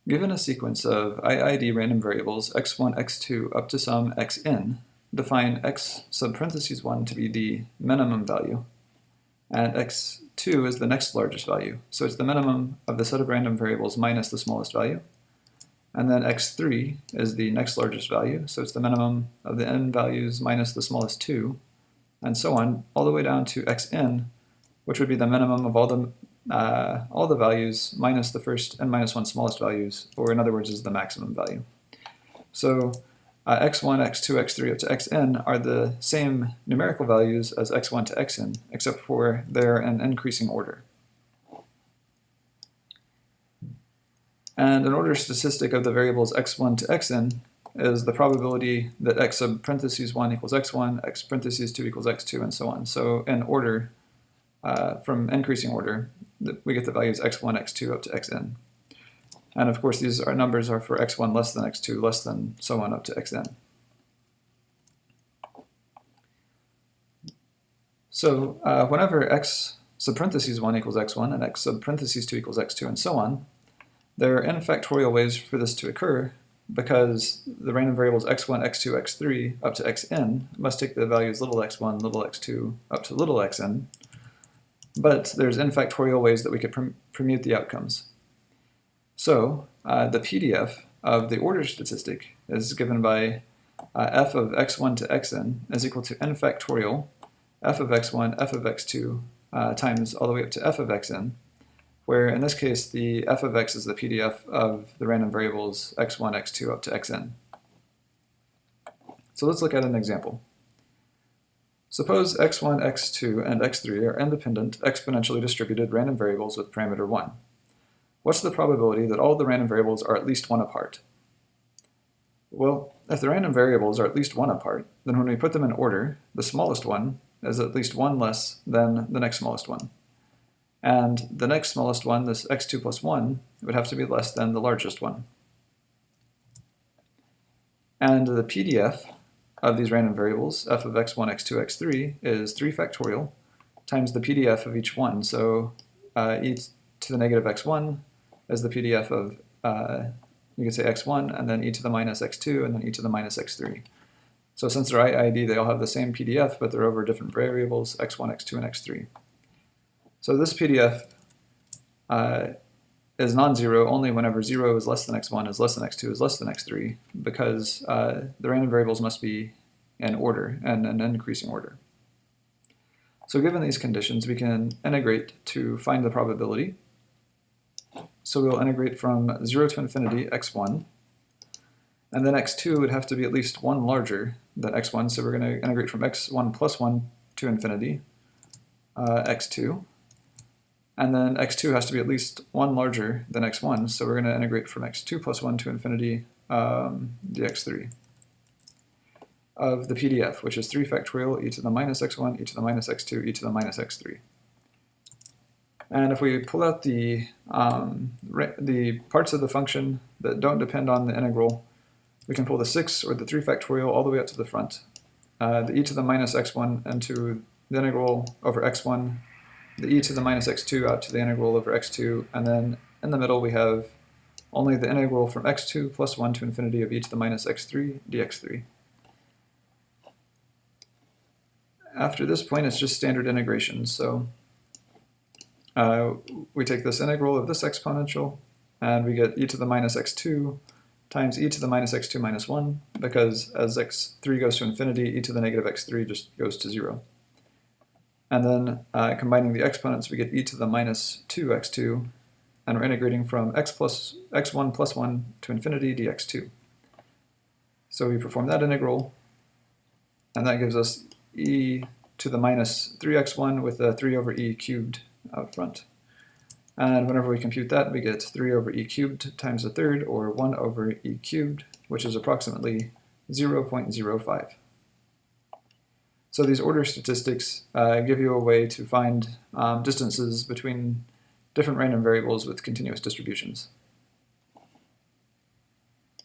Given a sequence of i.i.d. random variables x1, x2 up to some xn, define x sub parentheses 1 to be the minimum value, and x2 is the next largest value. So it's the minimum of the set of random variables minus the smallest value. And then x3 is the next largest value, so it's the minimum of the n values minus the smallest 2, and so on, all the way down to xn, which would be the minimum of all the values minus the first n minus 1 smallest values, or in other words is the maximum value. So x1, x2, x3 up to xn are the same numerical values as x1 to xn, except for they're in increasing order. And an order statistic of the variables x1 to xn is the probability that x sub parentheses 1 equals x1, x parentheses 2 equals x2, and so on. So in order, from increasing order, we get the values x1, x2 up to xn. And of course, these numbers are for x1 less than x2, less than so on up to xn. So whenever x sub parentheses 1 equals x1 and x sub parentheses 2 equals x2, and so on, there are n factorial ways for this to occur, because the random variables x1, x2, x3 up to xn must take the values little x1, little x2 up to little xn, but there's n factorial ways that we could permute the outcomes. So the PDF of the order statistic is given by f of x1 to xn is equal to n factorial f of x1, f of x2 times all the way up to f of xn, where in this case the f of x is the PDF of the random variables x1, x2 up to xn. So let's look at an example. Suppose x1, x2, and x3 are independent, exponentially distributed random variables with parameter 1. What's the probability that all the random variables are at least 1 apart? Well, if the random variables are at least 1 apart, then when we put them in order, the smallest one is at least 1 less than the next smallest one. And the next smallest one, this x2 plus 1, would have to be less than the largest one. And the PDF of these random variables, f of x1, x2, x3, is 3 factorial times the PDF of each one. So e to the negative x1 is the PDF of, you could say x1, and then e to the minus x2, and then e to the minus x3. So since they're i.i.d., they all have the same PDF, but they're over different variables, x1, x2, and x3. So this PDF is non-zero only whenever 0 is less than x1, is less than x2, is less than x3, because the random variables must be in order, and in increasing order. So given these conditions, we can integrate to find the probability. So we'll integrate from 0 to infinity x1, and then x2 would have to be at least 1 larger than x1, so we're going to integrate from x1 plus 1 to infinity, x2. And then x2 has to be at least 1 larger than x1, so we're going to integrate from x2 plus 1 to infinity dx3 of the PDF, which is 3 factorial e to the minus x1, e to the minus x2, e to the minus x3. And if we pull out the parts of the function that don't depend on the integral, we can pull the 6 or the 3 factorial all the way up to the front. The e to the minus x1 into the integral over x1, the e to the minus x2 out to the integral over x2, and then in the middle we have only the integral from x2 plus 1 to infinity of e to the minus x3 dx3. After this point, it's just standard integration. So we take this integral of this exponential, and we get e to the minus x2 times e to the minus x2 minus 1, because as x3 goes to infinity, e to the negative x3 just goes to 0. And then combining the exponents, we get e to the minus 2x2, and we're integrating from x1 plus 1 to infinity dx2. So we perform that integral, and that gives us e to the minus 3x1 with a 3 over e cubed out front. And whenever we compute that, we get 3 over e cubed times a third, or 1 over e cubed, which is approximately 0.05. So these order statistics give you a way to find distances between different random variables with continuous distributions.